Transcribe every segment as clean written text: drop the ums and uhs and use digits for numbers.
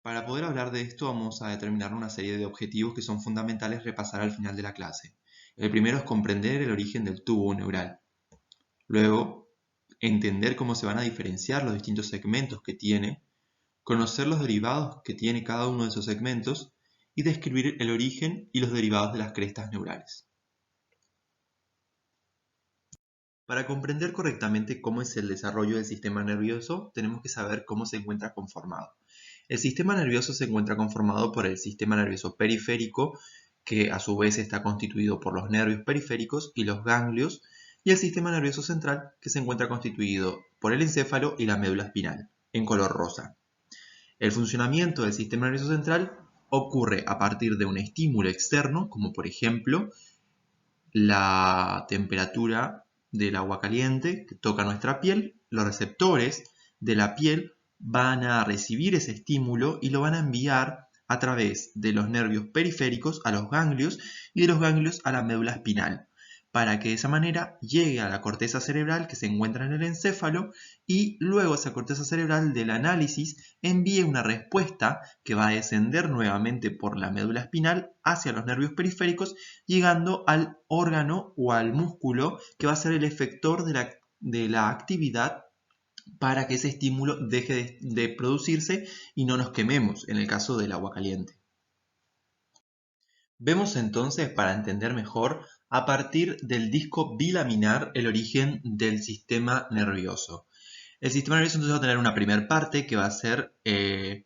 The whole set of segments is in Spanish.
Para poder hablar de esto vamos a determinar una serie de objetivos que son fundamentales repasar al final de la clase. El primero es comprender el origen del tubo neural. Luego, entender cómo se van a diferenciar los distintos segmentos que tiene, conocer los derivados que tiene cada uno de esos segmentos y describir el origen y los derivados de las crestas neurales. Para comprender correctamente cómo es el desarrollo del sistema nervioso, tenemos que saber cómo se encuentra conformado. El sistema nervioso se encuentra conformado por el sistema nervioso periférico, que a su vez está constituido por los nervios periféricos y los ganglios, y el sistema nervioso central, que se encuentra constituido por el encéfalo y la médula espinal, en color rosa. El funcionamiento del sistema nervioso central ocurre a partir de un estímulo externo, como por ejemplo la temperatura del agua caliente que toca nuestra piel. Los receptores de la piel van a recibir ese estímulo y lo van a enviar a través de los nervios periféricos a los ganglios y de los ganglios a la médula espinal, para que de esa manera llegue a la corteza cerebral que se encuentra en el encéfalo y luego esa corteza cerebral del análisis envíe una respuesta que va a descender nuevamente por la médula espinal hacia los nervios periféricos, llegando al órgano o al músculo que va a ser el efector de la actividad para que ese estímulo deje de producirse y no nos quememos en el caso del agua caliente. Vemos entonces, para entender mejor, a partir del disco bilaminar el origen del sistema nervioso. El sistema nervioso entonces va a tener una primera parte que va a ser el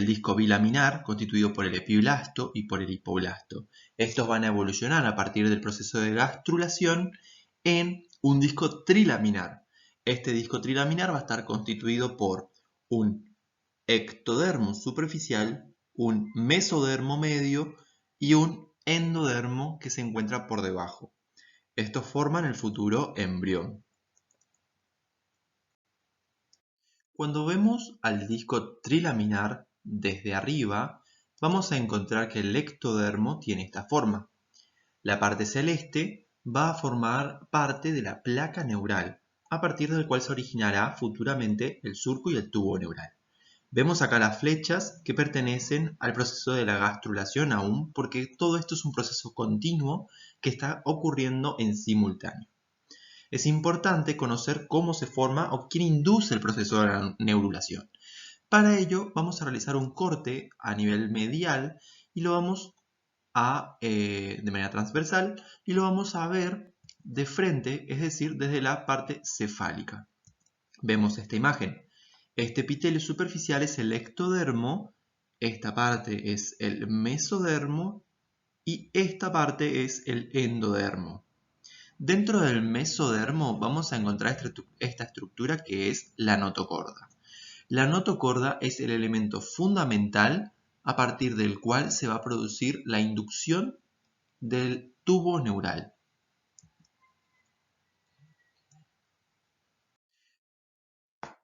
disco bilaminar, constituido por el epiblasto y por el hipoblasto. Estos van a evolucionar a partir del proceso de gastrulación en un disco trilaminar. Este disco trilaminar va a estar constituido por un ectodermo superficial, un mesodermo medio y un endodermo que se encuentra por debajo. Estos forman el futuro embrión. Cuando vemos al disco trilaminar desde arriba, vamos a encontrar que el ectodermo tiene esta forma. La parte celeste va a formar parte de la placa neural, a partir del cual se originará futuramente el surco y el tubo neural. Vemos acá las flechas que pertenecen al proceso de la gastrulación aún, porque todo esto es un proceso continuo que está ocurriendo en simultáneo. Es importante conocer cómo se forma o quién induce el proceso de la neurulación. Para ello vamos a realizar un corte a nivel medial y lo vamos de manera transversal y lo vamos a ver de frente, es decir, desde la parte cefálica. Vemos esta imagen. Este epitelio superficial es el ectodermo, esta parte es el mesodermo y esta parte es el endodermo. Dentro del mesodermo vamos a encontrar esta estructura que es la notocorda. La notocorda es el elemento fundamental a partir del cual se va a producir la inducción del tubo neural.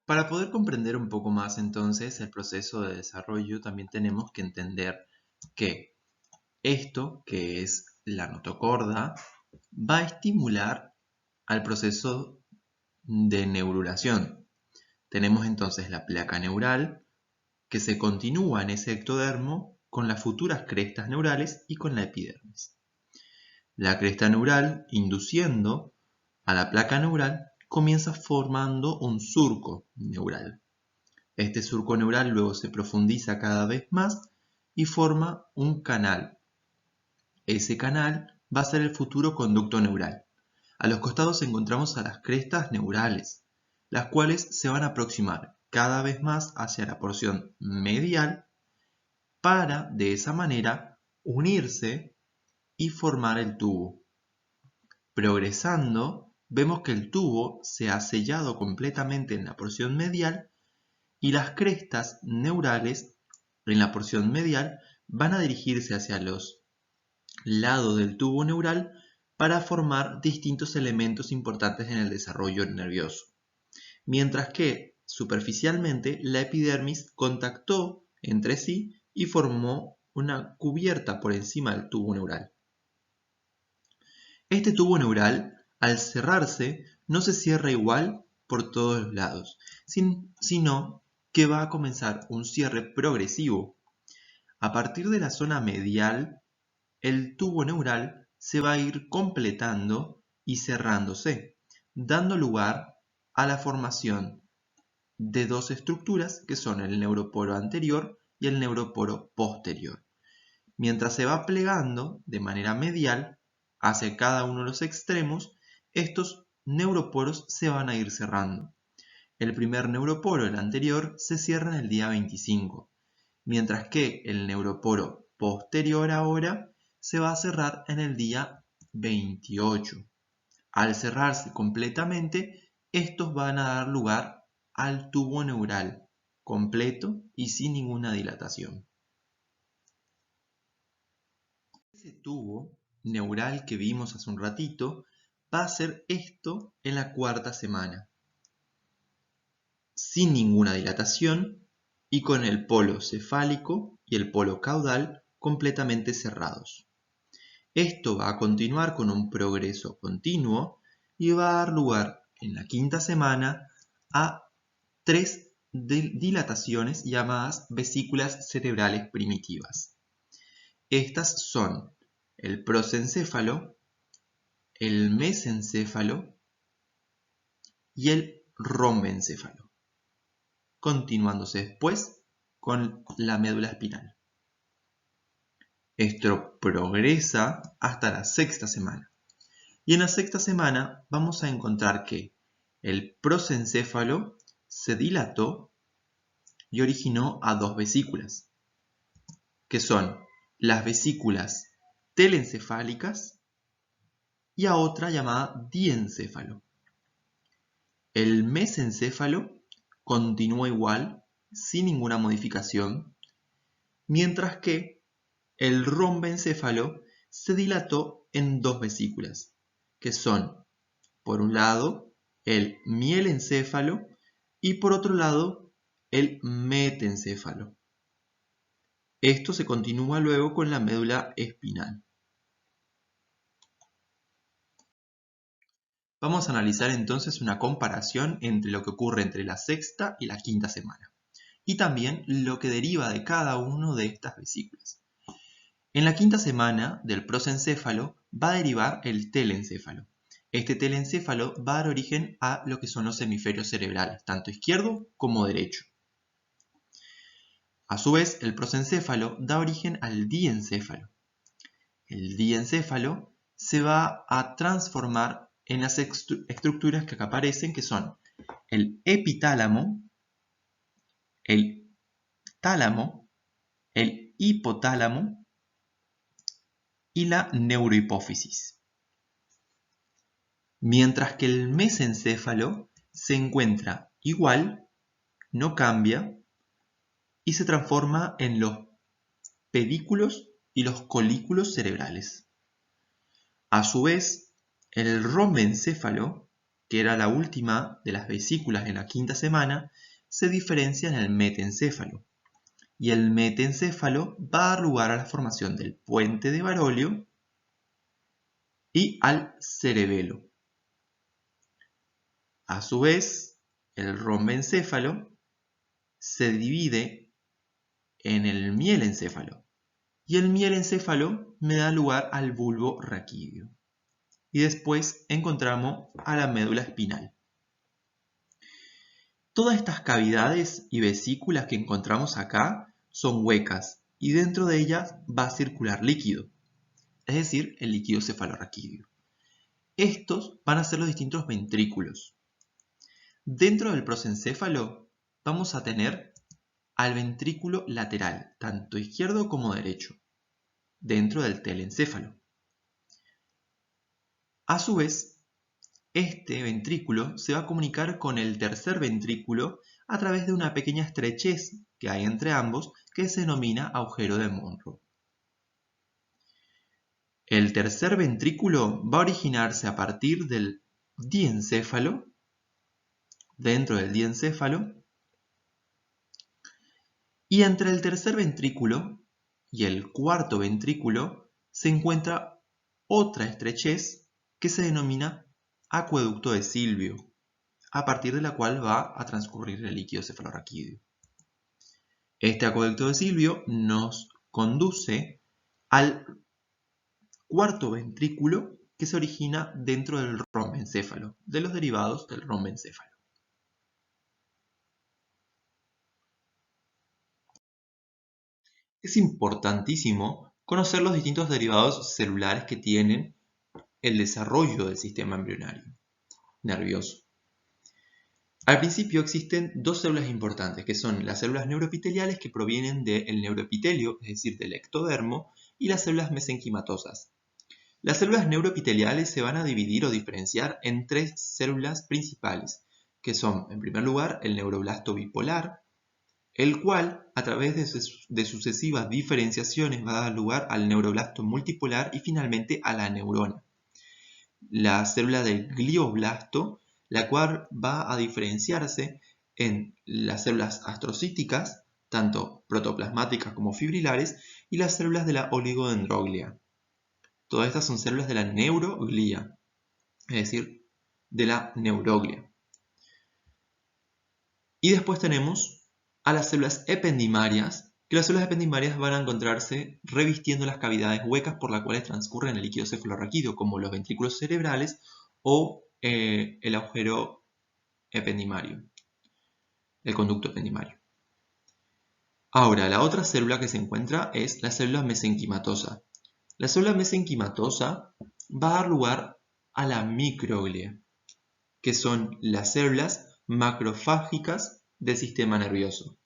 Para poder comprender un poco más entonces el proceso de desarrollo, también tenemos que entender que esto, que es la notocorda, va a estimular al proceso de neurulación. Tenemos entonces la placa neural que se continúa en ese ectodermo con las futuras crestas neurales y con la epidermis. La cresta neural, induciendo a la placa neural, comienza formando un surco neural. Este surco neural luego se profundiza cada vez más y forma un canal. Ese canal va a ser el futuro conducto neural. A los costados encontramos a las crestas neurales, las cuales se van a aproximar cada vez más hacia la porción medial para, de esa manera, unirse y formar el tubo. Progresando, vemos que el tubo se ha sellado completamente en la porción medial y las crestas neurales en la porción medial van a dirigirse hacia los lados del tubo neural para formar distintos elementos importantes en el desarrollo nervioso. Mientras que, superficialmente, la epidermis contactó entre sí y formó una cubierta por encima del tubo neural. Este tubo neural, al cerrarse, no se cierra igual por todos los lados, sino que va a comenzar un cierre progresivo. A partir de la zona medial, el tubo neural se va a ir completando y cerrándose, dando lugar a la formación de dos estructuras que son el neuroporo anterior y el neuroporo posterior. Mientras se va plegando de manera medial hacia cada uno de los extremos, estos neuroporos se van a ir cerrando. El primer neuroporo, el anterior, se cierra en el día 25, mientras que el neuroporo posterior ahora se va a cerrar en el día 28. Al cerrarse completamente, estos van a dar lugar al tubo neural completo y sin ninguna dilatación. Ese tubo neural que vimos hace un ratito va a hacer esto en la cuarta semana, sin ninguna dilatación y con el polo cefálico y el polo caudal completamente cerrados. Esto va a continuar con un progreso continuo y va a dar lugar en la quinta semana a 3 dilataciones llamadas vesículas cerebrales primitivas. Estas son el prosencéfalo, el mesencéfalo y el rombencéfalo, continuándose después con la médula espinal. Esto progresa hasta la sexta semana. Y en la sexta semana vamos a encontrar que el prosencéfalo se dilató y originó a dos vesículas, que son las vesículas telencefálicas y a otra llamada diencéfalo. El mesencéfalo continúa igual, sin ninguna modificación, mientras que el rombencéfalo se dilató en dos vesículas, que son, por un lado, el mielencéfalo y por otro lado, el metencéfalo. Esto se continúa luego con la médula espinal. Vamos a analizar entonces una comparación entre lo que ocurre entre la sexta y la quinta semana, y también lo que deriva de cada una de estas vesículas. En la quinta semana del prosencéfalo va a derivar el telencéfalo. Este telencéfalo va a dar origen a lo que son los hemisferios cerebrales, tanto izquierdo como derecho. A su vez, el prosencéfalo da origen al diencéfalo. El diencéfalo se va a transformar en las estructuras que acá aparecen, que son el epitálamo, el tálamo, el hipotálamo y la neurohipófisis. Mientras que el mesencéfalo se encuentra igual, no cambia y se transforma en los pedículos y los colículos cerebrales. A su vez, el rombencéfalo, que era la última de las vesículas en la quinta semana, se diferencia en el metencéfalo. Y el metencéfalo va a dar lugar a la formación del puente de Barolio y al cerebelo. A su vez, el rombencéfalo se divide en el mielencéfalo y el mielencéfalo me da lugar al bulbo raquídeo. Y después encontramos a la médula espinal. Todas estas cavidades y vesículas que encontramos acá son huecas y dentro de ellas va a circular líquido, es decir, el líquido cefalorraquídeo. Estos van a ser los distintos ventrículos. Dentro del prosencéfalo vamos a tener al ventrículo lateral, tanto izquierdo como derecho, dentro del telencéfalo. A su vez, este ventrículo se va a comunicar con el tercer ventrículo a través de una pequeña estrechez que hay entre ambos que se denomina agujero de Monro. El tercer ventrículo va a originarse a partir del diencéfalo, dentro del diencéfalo, y entre el tercer ventrículo y el cuarto ventrículo se encuentra otra estrechez que se denomina acueducto de Silvio, a partir de la cual va a transcurrir el líquido cefalorraquídeo. Este acueducto de Silvio nos conduce al cuarto ventrículo que se origina dentro del rombencéfalo, de los derivados del rombencéfalo. Es importantísimo conocer los distintos derivados celulares que tienen el desarrollo del sistema embrionario nervioso. Al principio existen dos células importantes, que son las células neuroepiteliales que provienen del neuroepitelio, es decir, del ectodermo, y las células mesenquimatosas. Las células neuroepiteliales se van a dividir o diferenciar en tres células principales, que son, en primer lugar, el neuroblasto bipolar, el cual, a través de sucesivas diferenciaciones, va a dar lugar al neuroblasto multipolar y finalmente a la neurona. La célula del glioblasto, la cual va a diferenciarse en las células astrocíticas, tanto protoplasmáticas como fibrilares, y las células de la oligodendroglia. Todas estas son células de la neuroglía, es decir, de la neuroglia. Y después tenemos a las células ependimarias, que las células ependimarias van a encontrarse revistiendo las cavidades huecas por las cuales transcurre el líquido cefalorraquídeo, como los ventrículos cerebrales o el agujero ependimario, el conducto ependimario. Ahora, la otra célula que se encuentra es la célula mesenquimatosa. La célula mesenquimatosa va a dar lugar a la microglia, que son las células macrofágicas del sistema nervioso.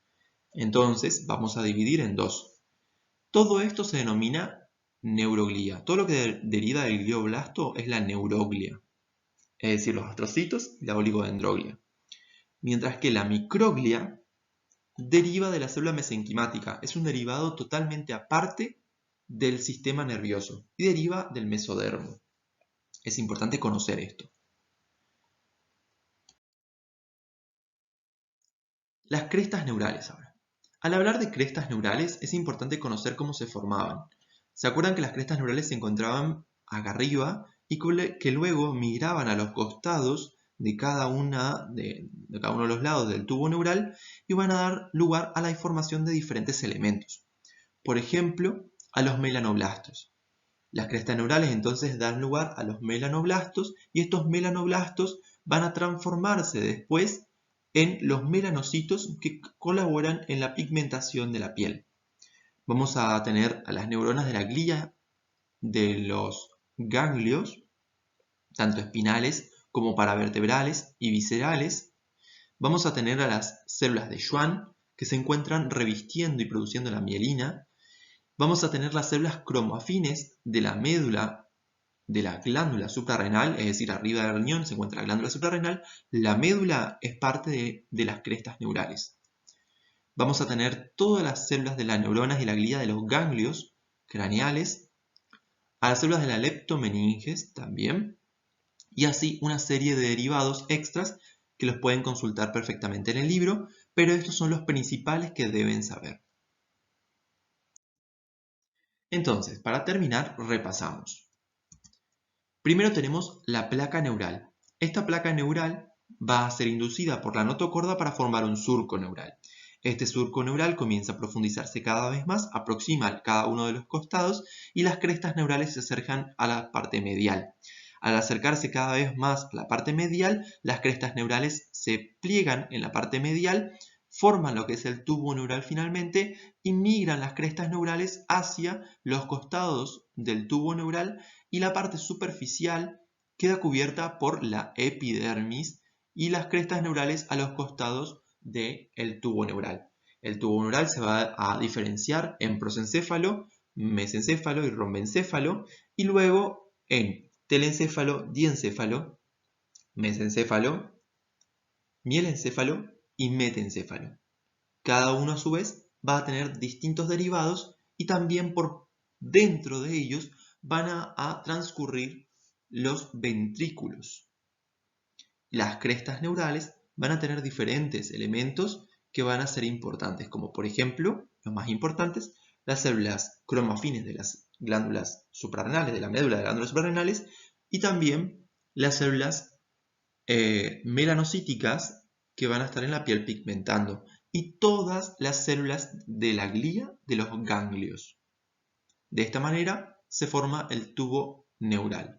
Entonces, vamos a dividir en dos. Todo esto se denomina neuroglía. Todo lo que deriva del glioblasto es la neuroglia, es decir, los astrocitos y la oligodendroglia. Mientras que la microglia deriva de la célula mesenquimática. Es un derivado totalmente aparte del sistema nervioso y deriva del mesodermo. Es importante conocer esto. Las crestas neurales ahora. Al hablar de crestas neurales es importante conocer cómo se formaban. ¿Se acuerdan que las crestas neurales se encontraban acá arriba y que luego migraban a los costados de cada uno de los lados del tubo neural y van a dar lugar a la formación de diferentes elementos? Por ejemplo, a los melanoblastos. Las crestas neurales entonces dan lugar a los melanoblastos y estos melanoblastos van a transformarse después en los melanocitos que colaboran en la pigmentación de la piel. Vamos a tener a las neuronas de la glía de los ganglios, tanto espinales como paravertebrales y viscerales. Vamos a tener a las células de Schwann, que se encuentran revistiendo y produciendo la mielina. Vamos a tener las células cromoafines de la médula de la glándula suprarrenal, es decir, arriba del riñón se encuentra la glándula suprarrenal. La médula es parte de las crestas neurales. Vamos a tener todas las células de las neuronas y la glía de los ganglios craneales, a las células de la leptomeninges también, y así una serie de derivados extras que los pueden consultar perfectamente en el libro, pero estos son los principales que deben saber. Entonces, para terminar, repasamos. Primero tenemos la placa neural. Esta placa neural va a ser inducida por la notocorda para formar un surco neural. Este surco neural comienza a profundizarse cada vez más, aproxima cada uno de los costados y las crestas neurales se acercan a la parte medial. Al acercarse cada vez más a la parte medial, las crestas neurales se pliegan en la parte medial, forman lo que es el tubo neural finalmente y migran las crestas neurales hacia los costados del tubo neural y la parte superficial queda cubierta por la epidermis y las crestas neurales a los costados del tubo neural. El tubo neural se va a diferenciar en prosencéfalo, mesencéfalo y rombencéfalo y luego en telencéfalo, diencéfalo, mesencéfalo, mielencéfalo y metencéfalo. Cada uno a su vez va a tener distintos derivados y también por dentro de ellos van a transcurrir los ventrículos. Las crestas neurales van a tener diferentes elementos que van a ser importantes, como por ejemplo, los más importantes, las células cromoafines de las glándulas suprarrenales, de la médula de las glándulas suprarrenales, y también las células melanocíticas que van a estar en la piel pigmentando. y todas las células de la glía de los ganglios. De esta manera se forma el tubo neural.